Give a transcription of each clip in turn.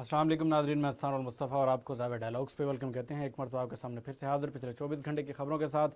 अस्सलाम वालेकुम नाज़रीन, मैं हसन और मुस्तफ़ा और आपको ज़ाविर डायलॉग्स पे वेलकम कहते हैं। एक मरतबा आपके सामने फिर से हाज़िर पिछले 24 घंटे की खबरों के साथ,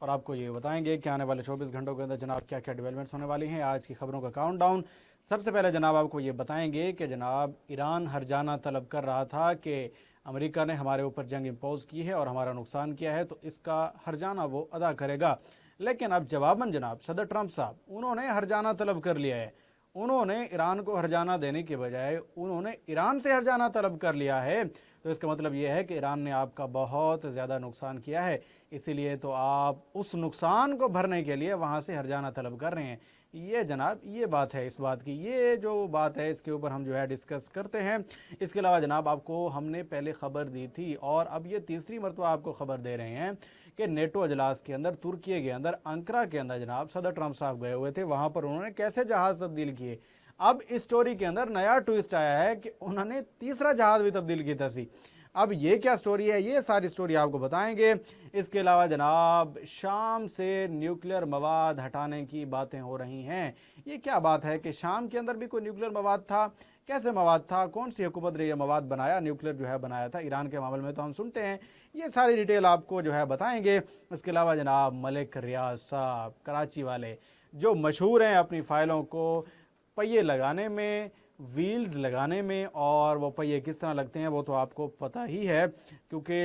और आपको ये बताएंगे कि आने वाले 24 घंटों के अंदर जनाब क्या क्या डेवलपमेंट्स होने वाली हैं। आज की खबरों का काउंटडाउन। सबसे पहले जनाब आपको ये बताएंगे कि जनाब ईरान हरजाना तलब कर रहा था कि अमेरिका ने हमारे ऊपर जंग इम्पोज़ की है और हमारा नुकसान किया है, तो इसका हरजाना वो अदा करेगा। लेकिन अब जवाबन जनाब सदर ट्रंप साहब उन्होंने हरजाना तलब कर लिया है। उन्होंने ईरान को हरजाना देने के बजाय उन्होंने ईरान से हरजाना तलब कर लिया है। तो इसका मतलब यह है कि ईरान ने आपका बहुत ज़्यादा नुकसान किया है, इसीलिए तो आप उस नुकसान को भरने के लिए वहाँ से हरजाना तलब कर रहे हैं। ये जनाब ये बात है, इस बात की ये जो बात है इसके ऊपर हम जो है डिस्कस करते हैं। इसके अलावा जनाब आपको हमने पहले ख़बर दी थी और अब ये तीसरी मरतबा आपको ख़बर दे रहे हैं कि नेटो अजलास के अंदर तुर्की के अंदर अंकारा के अंदर जनाब सदर ट्रंप साहब गए हुए थे, वहाँ पर उन्होंने कैसे जहाज़ तब्दील किए। अब इस स्टोरी के अंदर नया ट्विस्ट आया है कि उन्होंने तीसरा जहाज़ भी तब्दील किया था सी। अब ये क्या स्टोरी है, ये सारी स्टोरी आपको बताएंगे। इसके अलावा जनाब शाम से न्यूक्लियर मवाद हटाने की बातें हो रही हैं। ये क्या बात है कि शाम के अंदर भी कोई न्यूक्लियर मवाद था, कैसे मवाद था, कौन सी हुकूमत ने यह मवाद बनाया, न्यूक्लियर जो है बनाया था ईरान के मामले में, तो हम सुनते हैं। ये सारी डिटेल आपको जो है बताएंगे। इसके अलावा जनाब मलिक रियाज साहब कराची वाले जो मशहूर हैं अपनी फ़ाइलों को पहिए लगाने में, व्हील्स लगाने में, और वो पहिए किस तरह लगते हैं वो तो आपको पता ही है, क्योंकि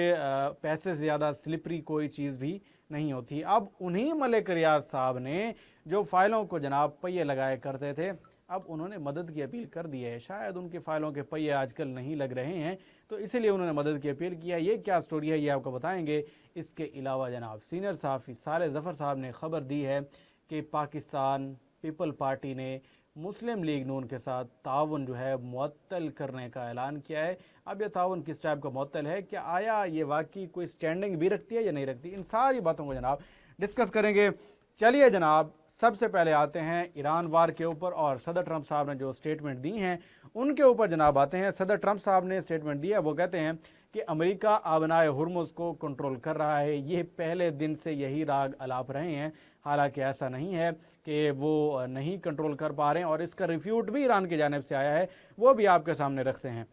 पैसे से ज़्यादा स्लिपरी कोई चीज़ भी नहीं होती। अब उन्हीं मलिक रियाज साहब ने जो फ़ाइलों को जनाब पहिए लगाए करते थे, अब उन्होंने मदद की अपील कर दी है। शायद उनके फ़ाइलों के पहिए आजकल नहीं लग रहे हैं, तो इसीलिए उन्होंने मदद की अपील किया। ये क्या स्टोरी है ये आपको बताएंगे। इसके अलावा जनाब सीनियर सहाफ़ी साले ज़फ़र साहब ने ख़बर दी है कि पाकिस्तान पीपल पार्टी ने मुस्लिम लीग नून के साथ ताउन जो है मुअत्तल करने का ऐलान किया है। अब यह ताउन किस टाइप का मुअत्तल है, क्या आया ये वाकई कोई स्टैंडिंग भी रखती है या नहीं रखती, इन सारी बातों को जनाब डिस्कस करेंगे। चलिए जनाब सबसे पहले आते हैं ईरान वार के ऊपर और सदर ट्रंप साहब ने जो स्टेटमेंट दी हैं उनके ऊपर जनाब आते हैं। सदर ट्रंप साहब ने स्टेटमेंट दिया, वो कहते हैं कि अमेरिका आबनाए हुर्मुज़ को कंट्रोल कर रहा है। ये पहले दिन से यही राग अलाप रहे हैं, हालांकि ऐसा नहीं है कि वो नहीं कंट्रोल कर पा रहे हैं, और इसका रिफ्यूट भी ईरान की जानिब से आया है, वो भी आपके सामने रखते हैं।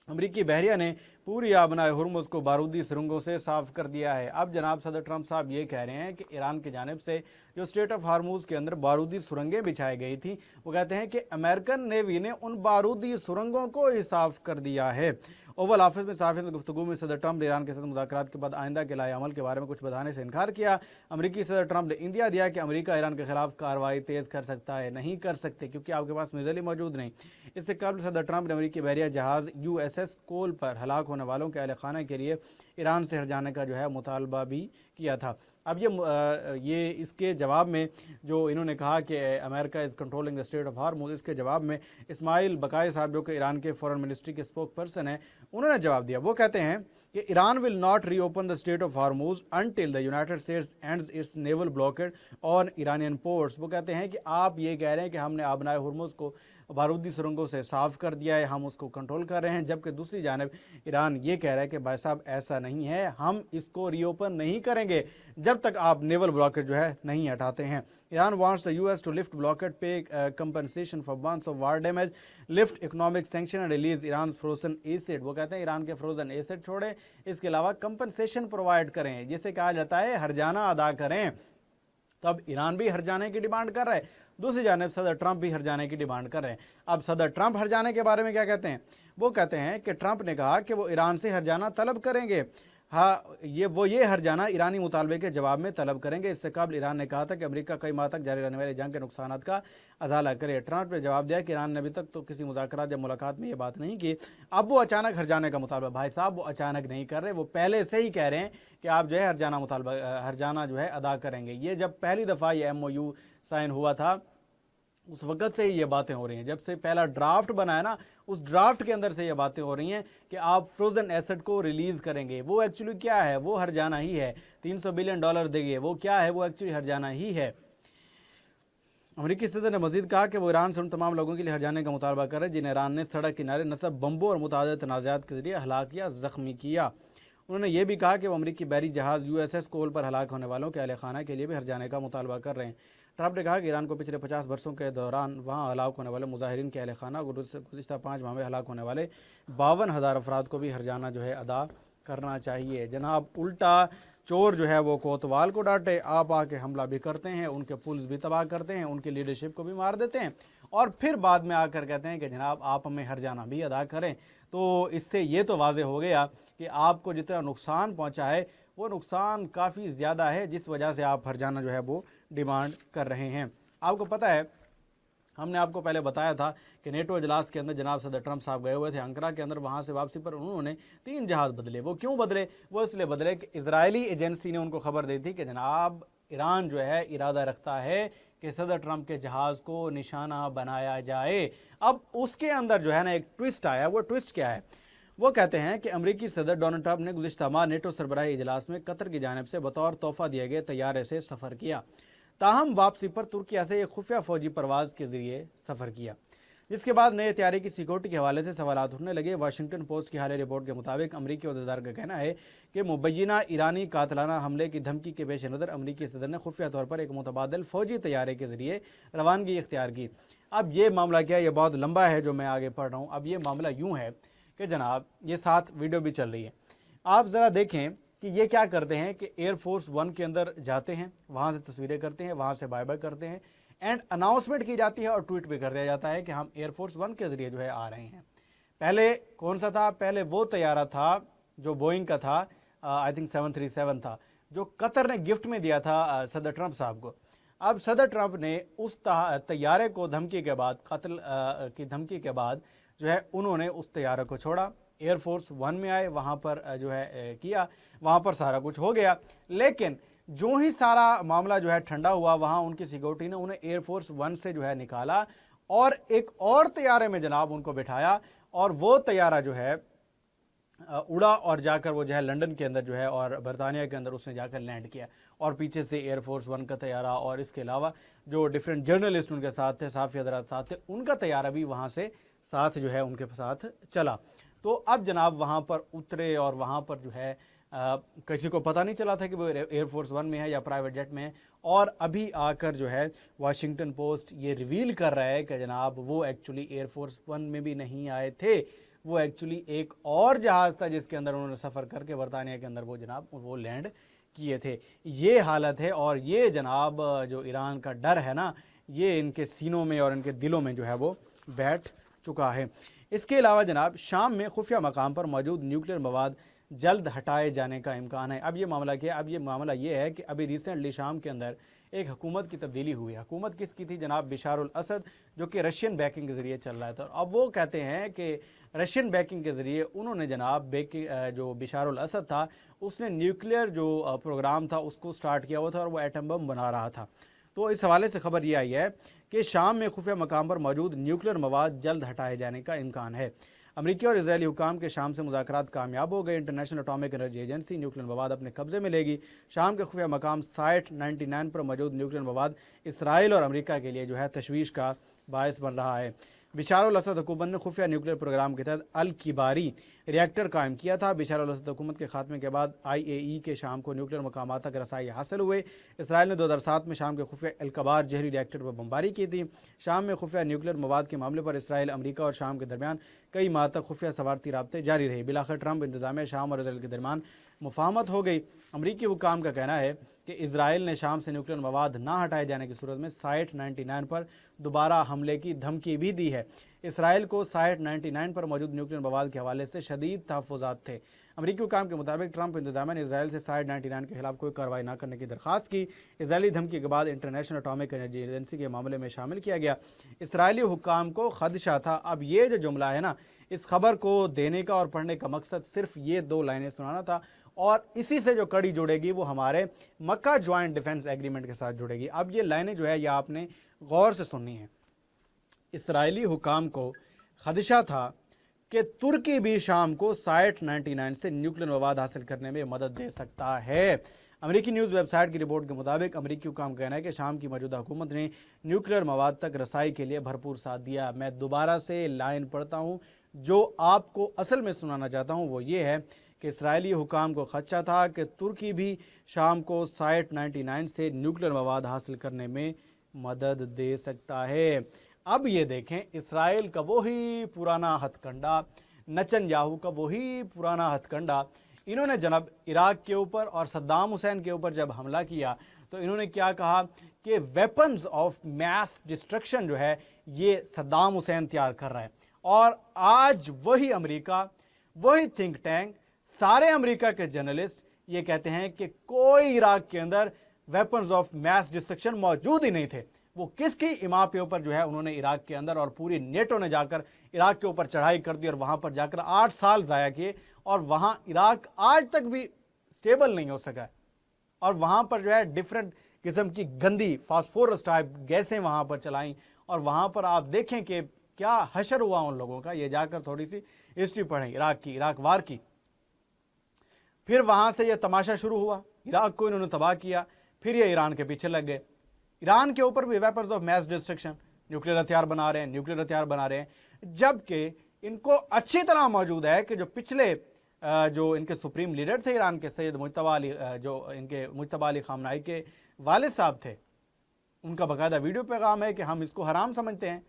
अमरीकी बहरिया ने पूरी आबनाए हुर्मुज़ को बारूदी सुरंगों से साफ कर दिया है। अब जनाब सदर ट्रंप साहब ये कह रहे हैं कि ईरान की जानिब से जो स्ट्रेट ऑफ हार्मूज़ के अंदर बारूदी सुरंगें बिछाई गई थी, वो कहते हैं कि अमेरिकन नेवी ने उन बारूदी सुरंगों को ही साफ कर दिया है। ओवल ऑफिस में सहाफ़ियों से गुफ्तगू में सदर ट्रंप ने ईरान के साथ मुज़ाकरात के बाद आइंदा के लाए अमल के बारे में कुछ बताने से इनकार किया। अमरीकी सदर ट्रंप ने इंदिया दिया कि अमरीका ईरान के खिलाफ कार्रवाई तेज़ कर सकता है, नहीं कर सकते क्योंकि आपके पास मिज़ाइल मौजूद नहीं। इससे कबल सदर ट्रंप ने अमरीकी बहरिया जहाज़ USS कोल पर हलाक होने वालों के अहल खाना के लिए ईरान से हट जाने का जो है मुतालबा भी किया था। अब ये इसके जवाब में जो इन्होंने कहा कि America is controlling the strait of Hormuz, इसके जवाब में इस्माइल बकाई साहब जो कि ईरान के फॉरेन मिनिस्ट्री के स्पोक पर्सन हैं, उन्होंने जवाब दिया। वो कहते हैं कि Iran will not reopen the strait of Hormuz until the United States ends its naval blockade on Iranian ports. वो कहते हैं कि आप ये कह रहे हैं कि हमने आबनाए हुर्मुज़ को बारूदी सुरंगों से साफ़ कर दिया है, हम उसको कंट्रोल कर रहे हैं, जबकि दूसरी जानिब ईरान ये कह रहा है कि भाई साहब ऐसा नहीं है, हम इसको रीओपन नहीं करेंगे जब तक आप नेवल ब्लॉकेट जो है नहीं हटाते हैं। Iran wants the US to lift blockade, pay compensation for months of war damage, lift economic sanction and release Iran frozen assets. वो कहते हैं ईरान के फ्रोजन एसिड छोड़ें, इसके अलावा कंपनसेशन प्रोवाइड करें, जिसे कहा जाता है हरजाना अदा करें। तो अब ईरान भी हरजाने की डिमांड कर रहा है, दूसरी जानिब सदर ट्रंप भी हरजाने की डिमांड कर रहे हैं। अब सदर ट्रंप हरजाने के बारे में क्या कहते हैं, वो कहते हैं कि ट्रंप ने कहा कि वो ईरान से हरजाना तलब करेंगे। हाँ, ये हरजाना ईरानी मुतालबे के जवाब में तलब करेंगे। इससे कबल ईरान ने कहा था कि अमेरिका कई माह तक जारी रहने वाली जंग के नुकसान का अजाला करे। ट्रंप ने जवाब दिया कि ईरान ने अभी तक तो किसी मुज़ाकरात या मुलाकात में ये बात नहीं की। अब वो अचानक हरजाने का मुतालबा, भाई साहब वो अचानक नहीं कर रहे, वो पहले से ही कह रहे हैं कि आप जो है हरजाना जो है अदा करेंगे। ये जब पहली दफ़ा ये MOU साइन हुआ था उस वक़्त से ही ये बातें हो रही हैं, जब से पहला ड्राफ्ट बना है ना, उस ड्राफ्ट के अंदर से ये बातें हो रही हैं कि आप फ्रोजन एसेट को रिलीज़ करेंगे। वो एक्चुअली क्या है, वो हरजाना ही है। $300 बिलियन देंगे, वो क्या है, वो एक्चुअली हरजाना ही है। अमरीकी सदर ने मजीद कहा कि वो ईरान से उन तमाम लोगों के लिए हरजाने का मुतालबा कर रहे हैं जिन्हें ईरान ने सड़क किनारे नस्ब बम्बों और मुतादिद तनाज़ात के जरिए हलाक या ज़ख्मी किया। उन्होंने ये भी कहा कि वो अमरीकी बहरी जहाज़ USS कोल पर हलाक होने वालों के अहल खाना के लिए भी हरजाने का मुतालबा कर रहे हैं। ट्रंप ने कहा कि ईरान को पिछले 50 वर्षों के दौरान वहाँ हलाक होने वाले मुजाहिरीन के अहल खाना गुज़िश्ता 5 माह में हलाक होने वाले 52,000 अफराद को भी हर्जाना जो है अदा करना चाहिए। जनाब उल्टा चोर जो है वो कोतवाल को डांटे, आप आके हमला भी करते हैं, उनके पुल्स भी तबाह करते हैं, उनकी लीडरशिप को भी मार देते हैं और फिर बाद में आकर कहते हैं कि जनाब आप हमें हर्जाना भी अदा करें। तो इससे ये तो वाज़े हो गया कि आपको जितना नुकसान पहुंचा है वो नुकसान काफ़ी ज़्यादा है, जिस वजह से आप हर्जाना जो है वो डिमांड कर रहे हैं। आपको पता है, हमने आपको पहले बताया था कि नेटो इजलास के अंदर जनाब सदर ट्रंप साहब गए हुए थे अंकारा के अंदर, वहाँ से वापसी पर उन्होंने 3 जहाज़ बदले। वो क्यों बदले? वो इसलिए बदले कि इजरायली एजेंसी ने उनको खबर दी थी कि जनाब ईरान जो है इरादा रखता है कि सदर ट्रंप के जहाज़ को निशाना बनाया जाए। अब उसके अंदर जो है ना एक ट्विस्ट आया। वो ट्विस्ट क्या है? वो कहते हैं कि अमरीकी सदर डोनाल्ड ट्रंप ने गुज़िश्ता माह नेटो सरबराही इजलास में कतर की जानिब से बतौर तोहफा दिए गए तैयारे से सफ़र किया। ताहम वापसी पर तुर्किया से एक खुफिया फौजी परवाज़ के जरिए सफ़र किया, जिसके बाद नए तैयारे की सिक्योरिटी के हवाले से सवालात उठने लगे। वाशिंगटन पोस्ट की हालिया रिपोर्ट के मुताबिक अमरीकी अहदेदार का कहना है कि मुबैना ईरानी कातलाना हमले की धमकी के पेश नज़र अमरीकी सदर ने खुफिया तौर पर एक मुतबादिल फौजी तैयारे के जरिए रवानगी इख्तियार की। अब ये मामला क्या है? ये बहुत लंबा है जो मैं आगे पढ़ रहा हूँ। अब ये मामला यूँ है कि जनाब ये साथ वीडियो भी चल रही है, आप ज़रा देखें कि ये क्या करते हैं कि एयरफोर्स 1 के अंदर जाते हैं, वहाँ से तस्वीरें करते हैं, वहाँ से बाय बाय करते हैं एंड अनाउंसमेंट की जाती है और ट्वीट भी कर दिया जाता है कि हम एयरफोर्स 1 के ज़रिए जो है आ रहे हैं। पहले कौन सा था? पहले वो तैयारा था जो बोइंग का था, आई थिंक 737 था, जो कतर ने गिफ्ट में दिया था सदर ट्रंप साहब को। अब सदर ट्रंप ने उस तैयारे को धमकी के बाद, कत्ल की धमकी के बाद जो है उन्होंने उस तैयारे को छोड़ा, एयरफोर्स 1 में आए, वहाँ पर जो है किया, वहाँ पर सारा कुछ हो गया। लेकिन जो ही सारा मामला जो है ठंडा हुआ, वहाँ उनकी सिक्योरिटी ने उन्हें एयरफोर्स 1 से जो है निकाला और एक और तैयारे में जनाब उनको बिठाया और वो तैयारा जो है उड़ा और जाकर वो जो है लंदन के अंदर जो है और बरतानिया के अंदर उसने जाकर लैंड किया और पीछे से एयरफोर्स 1 का तैयारा और इसके अलावा जो डिफरेंट जर्नलिस्ट उनके साथ थे, साफ़ी हज़रात साथ थे, उनका तैयारा भी वहाँ से साथ जो है उनके साथ चला। तो अब जनाब वहाँ पर उतरे और वहाँ पर जो है किसी को पता नहीं चला था कि वो एयरफोर्स 1 में है या प्राइवेट जेट में है। और अभी आकर जो है वाशिंगटन पोस्ट ये रिवील कर रहा है कि जनाब वो एक्चुअली एयरफोर्स 1 में भी नहीं आए थे, वो एक्चुअली एक और जहाज़ था जिसके अंदर उन्होंने सफ़र करके बरतानिया के अंदर वो जनाब वो लैंड किए थे। ये हालत है और ये जनाब जो ईरान का डर है ना, ये इनके सीनों में और इनके दिलों में जो है वो बैठ चुका है। इसके अलावा जनाब शाम में खुफिया मकाम पर मौजूद न्यूक्लियर मवाद जल्द हटाए जाने का इम्कान है। अब ये मामला क्या है? अब ये मामला ये है कि अभी रिसेंटली शाम के अंदर एक हुकूमत की तब्दीली हुई है। हुकूमत किसकी थी? जनाब बिशार उल असद, जो कि रशियन बैकिंग के ज़रिए चल रहा था। अब वो कहते हैं कि रशियन बैकिंग के ज़रिए उन्होंने जनाब जो बिशार उल असद था उसने न्यूक्लियर जो प्रोग्राम था उसको स्टार्ट किया हुआ था और वो एटम बम बना रहा था। तो इस हवाले से खबर ये आई है कि शाम में खुफिया मकाम पर मौजूद न्यूक्लियर मवाद जल्द हटाए जाने का इम्कान है। अमरीकी और इजरायली हुकाम के शाम से मुज़ाकरात कामयाब हो गए। International atomic energy agency nuclear मवाद अपने कब्जे में लेगी। शाम के खुफिया मकाम साइट 99 पर मौजूद न्यूक्लियर मवाद इसराइल और अमरीका के लिए जो है तशवीश का बायस बन रहा है। बिशार उल असद हुकूमत ने खुफिया न्यूक्लियर प्रोग्राम के तहत अल किबारी रिएक्टर कायम किया था। बिशार उल असद हुकूमत के खात्मे के बाद IAEA के शाम को न्यूक्लियर मकाम तक रसाई हासिल हुए। इसराइल ने 2007 में शाम के खुफिया अल कबार जहरी रिएक्टर पर बमबारी की थी। शाम में खुफिया न्यूक्लियर मवाद के मामले पर इसराइल, अमरीका और शाम के दरमियान कई माह तक खुफिया सवारती राब्ते जारी रहे। बिलाखिर ट्रंप इंतजामिया शाम और इसराइल के दरमियान मुफाहमत हो गई। अमरीकी हुकाम का कहना है कि इसराइल ने शाम से न्यूक्लियर मवाद ना हटाए जाने की सूरत में साइट 99 पर दोबारा हमले की धमकी भी दी है। इसराइल को साइट 99 पर मौजूद न्यूक्लियर मवाद के हवाले से शदीद तहफ़्फ़ुज़ात थे। अमरीकी हुकाम के मुताबिक ट्रंप इंतजामिया ने इसराइल से साइट 99 के खिलाफ कोई कार्रवाई न करने की दरख्वास्त की। इसराइली धमकी के बाद इंटरनेशनल एटॉमिक एनर्जी एजेंसी के मामले में शामिल किया गया। इसराइली हुकाम को खदशा था। अब ये जो जुमला है ना, इस खबर को देने का और पढ़ने का मकसद सिर्फ ये 2 लाइनें सुनाना था और इसी से जो कड़ी जुड़ेगी वो हमारे मक्का ज्वाइंट डिफेंस एग्रीमेंट के साथ जुड़ेगी। अब ये लाइनें जो है ये आपने गौर से सुननी है। इसराइली हुकाम को खदशा था कि तुर्की भी शाम को साइट 99 से न्यूक्लियर मवाद हासिल करने में मदद दे सकता है। अमेरिकी न्यूज़ वेबसाइट की रिपोर्ट के मुताबिक अमेरिकी हुकाम का कहना है कि शाम की मौजूदा हुकूमत ने न्यूक्लियर मवाद तक रसाई के लिए भरपूर साथ दिया। मैं दोबारा से लाइन पढ़ता हूँ, जो आपको असल में सुनाना चाहता हूँ वो ये है कि इसराइली हुकाम को खदशा था कि तुर्की भी शाम को साइट 99 से न्यूक्लियर मवाद हासिल करने में मदद दे सकता है। अब ये देखें, इसराइल का वही पुराना हथकंडा, नेतन्याहू का वही पुराना हथकंडा, इन्होंने जनाब इराक के ऊपर और सद्दाम हुसैन के ऊपर जब हमला किया तो इन्होंने क्या कहा कि वेपन्स ऑफ मैस डिस्ट्रक्शन जो है ये सद्दाम हुसैन तैयार कर रहा है। और आज वही अमेरिका, वही थिंक टैंक, सारे अमेरिका के जर्नलिस्ट ये कहते हैं कि कोई इराक के अंदर वेपन्स ऑफ मैस डिस्ट्रक्शन मौजूद ही नहीं थे। वो किसकी इमाम के ऊपर जो है उन्होंने इराक के अंदर और पूरी नेटो ने जाकर इराक के ऊपर चढ़ाई कर दी और वहां पर जाकर 8 साल ज़ाया किए और वहां इराक आज तक भी स्टेबल नहीं हो सका है। और वहां पर जो है डिफरेंट किस्म की गंदी फास्फोरस टाइप गैसें वहां पर चलाई और वहां पर आप देखें कि क्या हशर हुआ उन लोगों का। ये जाकर थोड़ी सी हिस्ट्री पढ़ें इराक की, इराक वार की। फिर वहां से यह तमाशा शुरू हुआ, इराक को इन्होंने तबाह किया, फिर ये ईरान के पीछे लग गए। ईरान के ऊपर भी weapons of mass destruction, nuclear हथियार बना रहे हैं, न्यूक्लियर हथियार बना रहे हैं, जबकि इनको अच्छी तरह मौजूद है कि जो पिछले जो इनके सुप्रीम लीडर थे ईरान के, सैयद मुज्तबा अली, जो इनके मुज्तबा अली खामनाई के वालिद साहब थे, उनका बाकायदा वीडियो पैगाम है कि हम इसको हराम समझते हैं।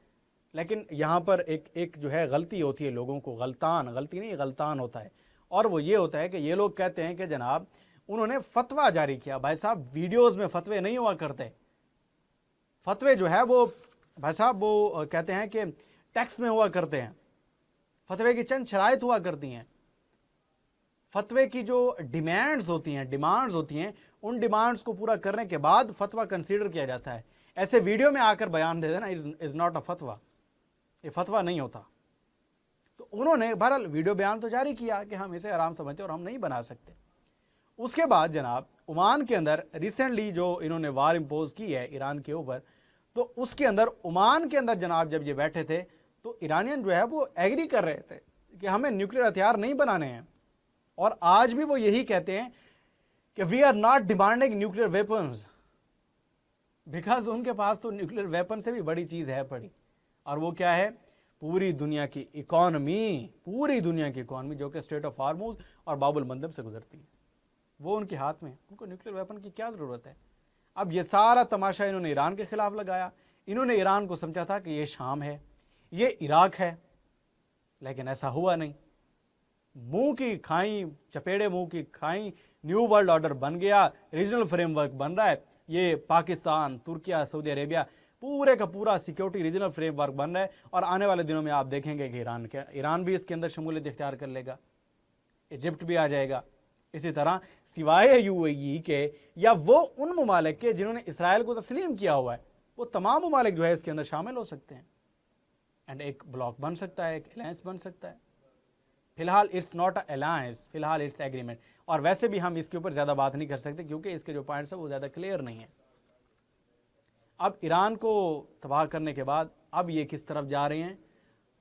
लेकिन यहाँ पर एक जो है गलती होती है, लोगों को गलती नहीं गलतान होता है, और वो ये होता है कि ये लोग कहते हैं कि जनाब उन्होंने फतवा जारी किया। भाई साहब वीडियोस में फतवे नहीं हुआ करते, फतवे जो है वो भाई साहब वो कहते हैं कि टेक्स्ट में हुआ करते हैं, फतवे की चंद शराइत हुआ करती हैं, फतवे की जो डिमांड्स होती हैं उन डिमांड्स को पूरा करने के बाद फतवा कंसीडर किया जाता है। ऐसे वीडियो में आकर बयान दे देना इज नॉट अ फतवा, ये फतवा नहीं होता। तो उन्होंने बहरहाल वीडियो बयान तो जारी किया कि हम इसे आराम समझते और हम नहीं बना सकते। उसके बाद जनाब ओमान के अंदर रिसेंटली जो इन्होंने वार इम्पोज की है ईरान के ऊपर, तो उसके अंदर ओमान के अंदर जनाब जब ये बैठे थे तो ईरानियन जो है वो एग्री कर रहे थे कि हमें न्यूक्लियर हथियार नहीं बनाने हैं। और आज भी वो यही कहते हैं कि we are not demanding nuclear weapons, because उनके पास तो न्यूक्लियर वेपन से भी बड़ी चीज है पड़ी, और वो क्या है, पूरी दुनिया की इकॉनमी जो कि स्ट्रेट ऑफ हार्मूज और बाबुल मंदब से गुजरती है, वो उनके हाथ में। उनको न्यूक्लियर वेपन की क्या जरूरत है। अब ये सारा तमाशा इन्होंने ईरान के खिलाफ लगाया। इन्होंने ईरान को समझा था कि ये शाम है, ये इराक है, लेकिन ऐसा हुआ नहीं। मुंह की खाई, चपेड़े मुंह की खाई, न्यू वर्ल्ड ऑर्डर बन गया, रीजनल फ्रेमवर्क बन रहा है, ये पाकिस्तान, तुर्किया, सऊदी अरेबिया, पूरे का पूरा सिक्योरिटी रीजनल फ्रेमवर्क बन रहा है। और आने वाले दिनों में आप देखेंगे कि ईरान भी इसके अंदर शमूलियत इख्तियार कर लेगा, इजिप्ट भी आ जाएगा। इसी तरह सिवाय यूएई के या वो उन ममालिक के जिन्होंने इसराइल को तस्लीम किया हुआ है, वो तमाम ममालिक जो है इसके अंदर शामिल हो सकते हैं एंड एक ब्लॉक बन सकता है, एक अलायंस बन सकता है। फिलहाल इट्स नॉट अ अलायंस, फिलहाल इट्स एग्रीमेंट। और वैसे भी हम इसके ऊपर ज़्यादा बात नहीं कर सकते क्योंकि इसके जो पॉइंट्स है वो ज़्यादा क्लियर नहीं है। अब ईरान को तबाह करने के बाद अब ये किस तरफ जा रहे हैं,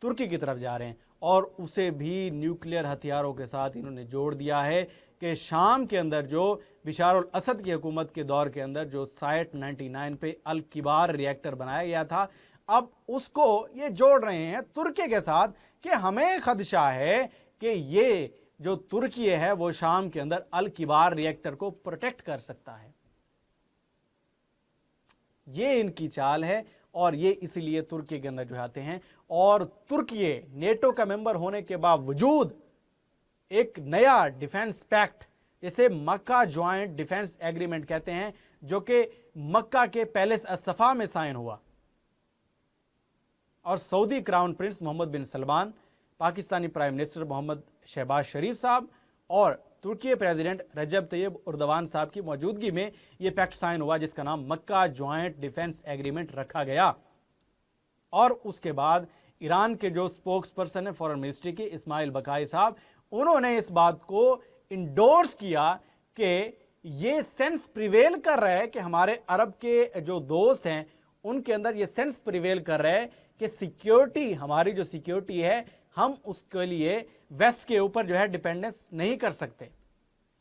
तुर्की की तरफ जा रहे हैं, और उसे भी न्यूक्लियर हथियारों के साथ इन्होंने जोड़ दिया है कि शाम के अंदर जो बशर अल असद की हुकूमत के दौर के अंदर जो साइट 99 पे अल किबार रिएक्टर बनाया गया था, अब उसको ये जोड़ रहे हैं तुर्की के साथ कि हमें खदशा है कि ये जो तुर्की है वो शाम के अंदर अल किबार रिएक्टर को प्रोटेक्ट कर सकता है। ये इनकी चाल है और ये इसलिए तुर्की के अंदर जो आते हैं। और तुर्की नेटो का मेंबर होने के बावजूद एक नया डिफेंस पैक्ट, इसे मक्का ज्वाइंट डिफेंस एग्रीमेंट कहते हैं, जो कि मक्का के पैलेस अस्तफा में साइन हुआ। और सऊदी क्राउन प्रिंस मोहम्मद बिन सलमान, पाकिस्तानी प्राइम मिनिस्टर मोहम्मद शहबाज शरीफ साहब और तुर्की प्रेसिडेंट रजब तैयब उर्दवान साहब की मौजूदगी में यह पैक्ट साइन हुआ, जिसका नाम मक्का ज्वाइंट डिफेंस एग्रीमेंट रखा गया। और उसके बाद ईरान के जो स्पोक्स पर्सन है फॉरेन मिनिस्ट्री के, इस्माइल बकाई साहब, उन्होंने इस बात को इंडोर्स किया कि ये सेंस प्रिवेल कर रहा है कि हमारे अरब के जो दोस्त हैं उनके अंदर ये सेंस प्रिवेल कर रहा है कि सिक्योरिटी, हमारी जो सिक्योरिटी है, हम उसके लिए वेस्ट के ऊपर जो है डिपेंडेंस नहीं कर सकते,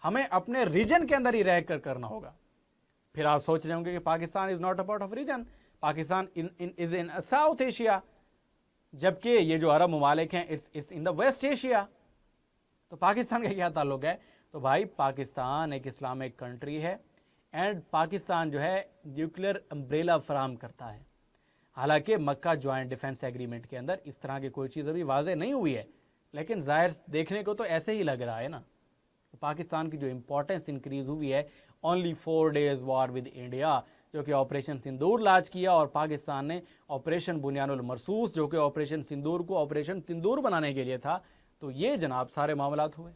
हमें अपने रीजन के अंदर ही रहकर करना होगा। फिर आप सोच रहे होंगे कि Pakistan is not a part of region, Pakistan is in South Asia, जबकि ये जो अरब ममालिक हैं it's in the West Asia. तो पाकिस्तान का क्या ताल्लुक है? तो भाई पाकिस्तान एक इस्लामिक कंट्री है, اینڈ پاکستان جو ہے نیوکلیر امبریلا فراہم کرتا ہے. حالانکہ مکہ جوائنٹ ڈیفنس ایگریمنٹ کے اندر اس طرح کی کوئی چیز ابھی واضح نہیں ہوئی ہے، لیکن ظاہر دیکھنے کو تو ایسے ہی لگ رہا ہے نا. پاکستان کی جو امپورٹنس انکریز ہوئی ہے only 4 days war with India, جو کہ آپریشن سندور لانچ کیا، اور پاکستان نے آپریشن بنیان المرصوص جو کہ آپریشن سندور کو آپریشن تندور بنانے کے لیے تھا. تو یہ جناب سارے معاملات ہوئے.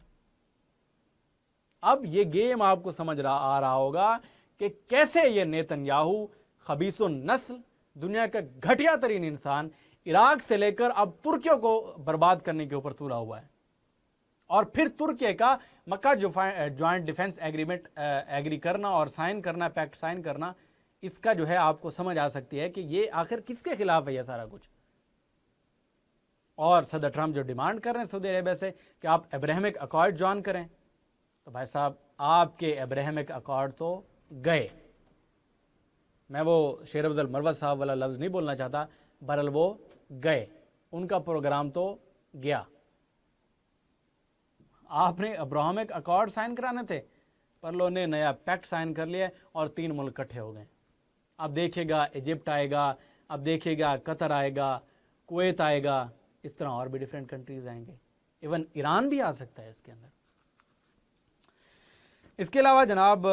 اب یہ گیم آپ کو سمجھ آ رہا ہوگا کہ کیسے یہ نیتن یاہو خبیث النسل، دنیا کا گھٹیا ترین انسان، عراق سے لے کر اب ترکیوں کو برباد کرنے کے اوپر تولا ہوا ہے. اور پھر ترکیے کا مکہ جوائنٹ ڈیفنس ایگریمنٹ ایگری کرنا اور سائن کرنا، پیکٹ سائن کرنا، اس کا جو ہے آپ کو سمجھ آ سکتی ہے کہ یہ آخر کس کے خلاف ہے یہ سارا کچھ. اور صدر ٹرمپ جو ڈیمانڈ کر رہے ہیں سعودی عربیہ سے کہ آپ ابراہیمک اکارڈ جوائن کریں، تو بھائی صاحب آپ کے ابراہیمک اکارڈ تو گئے. میں وہ شیر افضل مروت صاحب والا لفظ نہیں بولنا چاہتا، برل وہ گئے، ان کا پروگرام تو گیا. آپ نے ابراہیمک اکارڈ سائن کرانے تھے، پر لوگوں نے نیا پیکٹ سائن کر لیا اور 3 ملک اکٹھے ہو گئے. اب دیکھے گا ایجپٹ آئے گا، اب دیکھے گا قطر آئے گا، کویت آئے گا، اس طرح اور بھی ڈیفرنٹ کنٹریز آئیں گے، ایون ایران بھی آ سکتا ہے اس کے اندر. اس کے علاوہ جناب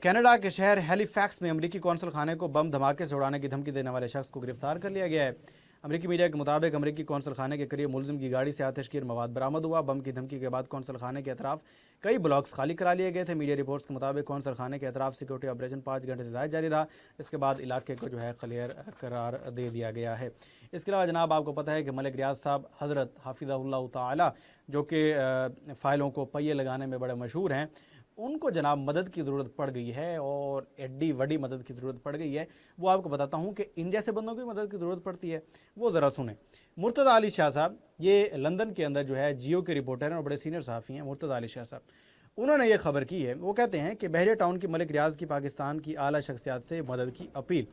کینیڈا کے شہر ہیلی فیکس میں امریکی قونصل خانے کو بم دھماکے سے اڑانے کی دھمکی دینے والے شخص کو گرفتار کر لیا گیا ہے. امریکی میڈیا کے مطابق امریکی قونصل خانے کے قریب ملزم کی گاڑی سے آتش گیر مواد برآمد ہوا. بم کی دھمکی کے بعد قونصل خانے کے اطراف کئی بلاکس خالی کرا لیے گئے تھے. میڈیا رپورٹس کے مطابق قونصل خانے کے اطراف سیکورٹی آپریشن 5 گھنٹے سے زائد جاری رہا. اس کے بعد علاقے کو جو ہے کلیئر قرار دے دیا گیا ہے. اس کے علاوہ جناب آپ کو پتہ ہے کہ ملک ریاض صاحب حضرت حافظہ اللہ تعالی، جو کہ فائلوں کو پہیے لگانے میں بڑے مشہور ہیں، ان کو جناب مدد کی ضرورت پڑ گئی ہے، اور ایڈی وڈی مدد کی ضرورت پڑ گئی ہے. وہ آپ کو بتاتا ہوں کہ ان جیسے بندوں کی مدد کی ضرورت پڑتی ہے. وہ ذرا سنیں. مرتضی علی شاہ صاحب، یہ لندن کے اندر جو ہے جیو کے رپورٹر ہیں اور بڑے سینئر صحافی ہیں، مرتضی علی شاہ صاحب، انہوں نے یہ خبر کی ہے. وہ کہتے ہیں کہ بحریہ ٹاؤن کی ملک ریاض کی پاکستان کی اعلیٰ شخصیات سے مدد کی اپیل.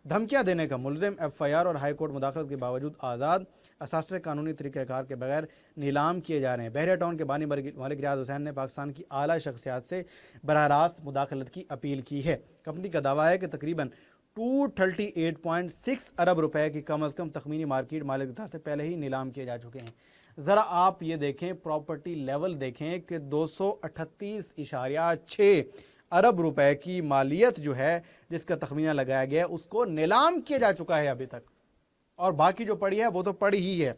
دھمکیاں دینے کا ملزم FIR اور ہائی کورٹ مداخلت کے باوجود آزاد، اساس قانونی طریقہ کار کے بغیر نیلام کیے جا رہے ہیں. بحریہ ٹاؤن کے بانی ملک ریاض حسین نے پاکستان کی اعلیٰ شخصیات سے براہ راست مداخلت کی اپیل کی ہے. کمپنی کا دعویٰ ہے کہ تقریباً 238.6 ارب روپے کی کم از کم تخمینی مارکیٹ مالک سے پہلے ہی نیلام کیے جا چکے ہیں. ذرا آپ یہ دیکھیں، پراپرٹی لیول دیکھیں کہ 238.6 ارب روپے کی مالیت جو ہے جس کا تخمینہ لگایا گیا ہے اس کو نیلام کیا جا چکا ہے ابھی تک، اور باقی جو پڑی ہے وہ تو پڑی ہی ہے.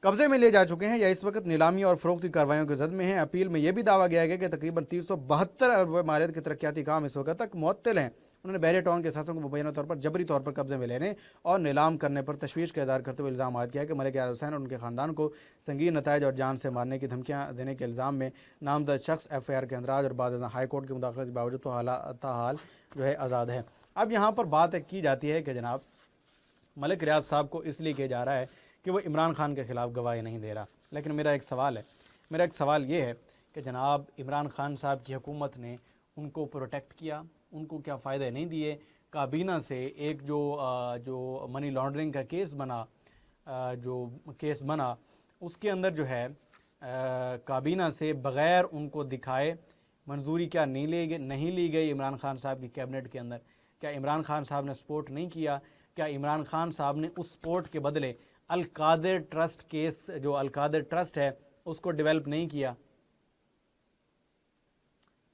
قبضے میں لے جا چکے ہیں یا اس وقت نیلامی اور فروختی کارروائیوں کے زد میں ہیں. اپیل میں یہ بھی دعویٰ کیا گیا کہ تقریباً 372 ارب روپے مالیت کے ترقیاتی کام اس وقت تک معطل ہیں. انہوں نے بحریہ ٹاؤن کے اثاثوں کو مبینہ طور پر جبری طور پر قبضے میں لینے اور نیلام کرنے پر تشویش کا اظہار کرتے ہوئے الزام عائد کیا کہ ملک ریاض حسین اور ان کے خاندان کو سنگین نتائج اور جان سے مارنے کی دھمکیاں دینے کے الزام میں نامزد شخص FIR کے اندراج اور بعد ازاں ہائی کورٹ کی مداخلت کے باوجود تو حال جو ہے آزاد ہے. اب یہاں پر بات کی جاتی ہے کہ جناب ملک ریاض صاحب کو اس لیے کیا جا رہا ہے کہ وہ عمران خان کے خلاف گواہی نہیں دے رہا. لیکن میرا ایک سوال یہ ہے کہ جناب عمران خان صاحب کی حکومت نے ان کو پروٹیکٹ کیا، ان کو کیا فائدے نہیں دیے؟ کابینہ سے ایک جو منی لانڈرنگ کا کیس بنا اس کے اندر جو ہے کابینہ سے بغیر ان کو دکھائے منظوری کیا نہیں لی گئی عمران خان صاحب کی کیبنٹ کے اندر؟ کیا عمران خان صاحب نے سپورٹ نہیں کیا؟ کیا عمران خان صاحب نے اس سپورٹ کے بدلے القادر ٹرسٹ کیس، جو القادر ٹرسٹ ہے، اس کو ڈیولپ نہیں کیا؟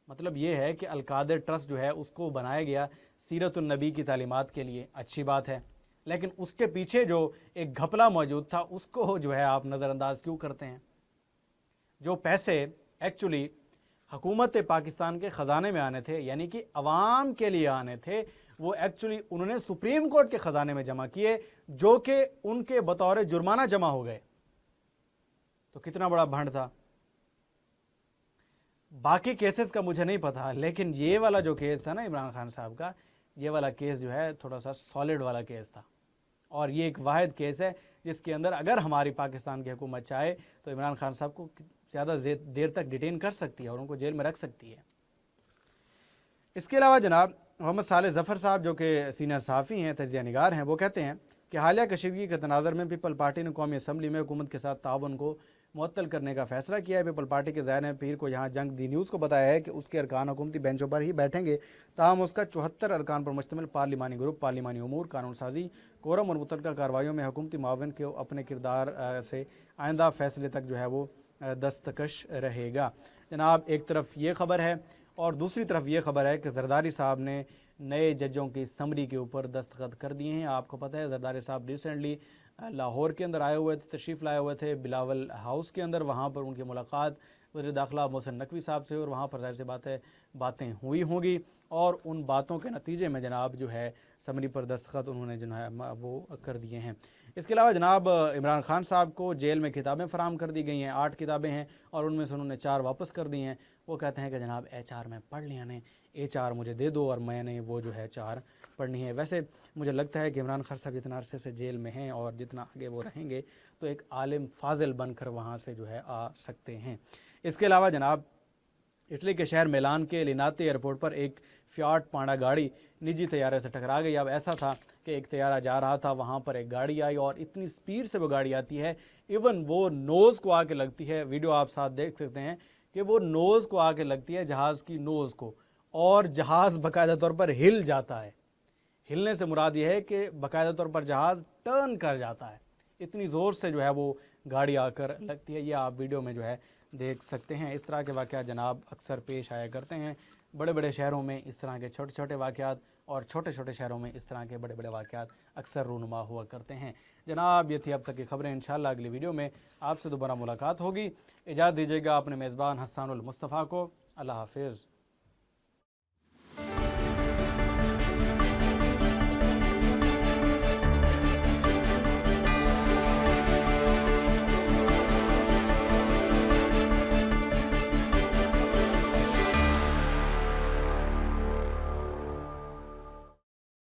مطلب یہ ہے کہ القادر ٹرسٹ جو ہے اس کو بنایا گیا سیرت النبی کی تعلیمات کے لیے، اچھی بات ہے، لیکن اس کے پیچھے جو ایک گھپلا موجود تھا اس کو جو ہے آپ نظر انداز کیوں کرتے ہیں؟ جو پیسے ایکچولی حکومت پاکستان کے خزانے میں آنے تھے، یعنی کہ عوام کے لیے آنے تھے، وہ ایکچولی انہوں نے سپریم کورٹ کے خزانے میں جمع کیے، جو کہ ان کے بطور جرمانہ جمع ہو گئے. تو کتنا بڑا بھنڈ تھا. باقی کیسز کا مجھے نہیں پتا، لیکن یہ والا جو کیس تھا نا عمران خان صاحب کا، یہ والا کیس جو ہے تھوڑا سا سالڈ والا کیس تھا. اور یہ ایک واحد کیس ہے جس کے اندر اگر ہماری پاکستان کی حکومت چاہے تو عمران خان صاحب کو زیادہ دیر تک ڈیٹین کر سکتی ہے اور ان کو جیل میں رکھ سکتی ہے. اس کے علاوہ جناب محمد صالح ظفر صاحب، جو کہ سینئر صحافی ہیں، تجزیہ نگار ہیں، وہ کہتے ہیں کہ حالیہ کشیدگی کے تناظر میں پیپل پارٹی نے قومی اسمبلی میں حکومت کے ساتھ تعاون کو मुअत्तल करने का फैसला किया है। पीपल पार्टी के ज़ाहिर पीर को यहाँ जंग दी न्यूज़ को बताया है कि उसके अरकान हुकूमती बेंचों पर ही बैठेंगे, ताहम उसका 74 अरकान पर मुश्तमिल पार्लिमानी ग्रुप पार्लिमानी उमूर, कानून साजी, कोरम और मुतल्लिका कार्रवाइयों में हुकूमती मावन के अपने किरदार से आइंदा फैसले तक जो है वो दस्तकश रहेगा। जनाब एक तरफ ये ख़बर है और दूसरी तरफ ये ख़बर है कि जरदारी साहब ने नए जजों की समरी के ऊपर दस्तखत कर दिए हैं। आपको पता है जरदारी साहब रिसेंटली लाहौर के अंदर आए हुए थे, तशरीफ़ लाए हुए थे बिलावल हाउस के अंदर। वहाँ पर उनकी मुलाकात वज़ीर दाखिला मोहसिन नकवी साहब से और वहाँ पर ज़ाहिर सी बातें हुई होंगी और उन बातों के नतीजे में जनाब जो है समरी पर दस्तखत उन्होंने जो है वो कर दिए हैं। इसके अलावा जनाब इमरान खान साहब को जेल में किताबें फ़राहम कर दी गई हैं, 8 किताबें हैं और उनमें से उन्होंने 4 वापस कर दी हैं। वो कहते हैं कि जनाब HR मैं पढ़ लिया ने, HR मुझे दे दो और मैंने वो जो है 4 पढ़नी है। वैसे मुझे लगता है कि इमरान खान साहब जितना अरसे से जेल में हैं और जितना आगे वो रहेंगे तो एक आलिम फाजिल बनकर वहाँ से जो है आ सकते हैं। इसके अलावा जनाब इटली के शहर मिलान के लिनाते एयरपोर्ट पर एक फ़ियाट पांडा गाड़ी निजी तैयारे से टकरा गई। अब ऐसा था कि एक तैयारा जा रहा था, वहाँ पर एक गाड़ी आई और इतनी स्पीड से वो गाड़ी आती है, इवन वो नोज़ को आके लगती है। वीडियो आप साथ देख सकते हैं कि वो नोज़ को आके लगती है, जहाज़ की नोज़ को, और जहाज़ बाकायदा तौर पर हिल जाता है। हिलने से मुराद ये है कि बाकायदा तौर पर जहाज़ टर्न कर जाता है, इतनी ज़ोर से जो है वो गाड़ी आकर लगती है। ये आप वीडियो में जो है देख सकते हैं। इस तरह के वाक़यात जनाब अक्सर पेश आया करते हैं। बड़े बड़े शहरों में इस तरह के छोटे छोटे वाक़यात और छोटे छोटे शहरों में इस तरह के बड़े बड़े वाक़यात अक्सर रूनुमा हुआ करते हैं। जनाब ये थी अब तक की खबरें। इंशाअल्लाह अगली वीडियो में आपसे दोबारा मुलाकात होगी। इजाज़त दीजिएगा अपने मेज़बान हसानुल मुस्तफ़ा को। अल्लाह हाफ़िज़।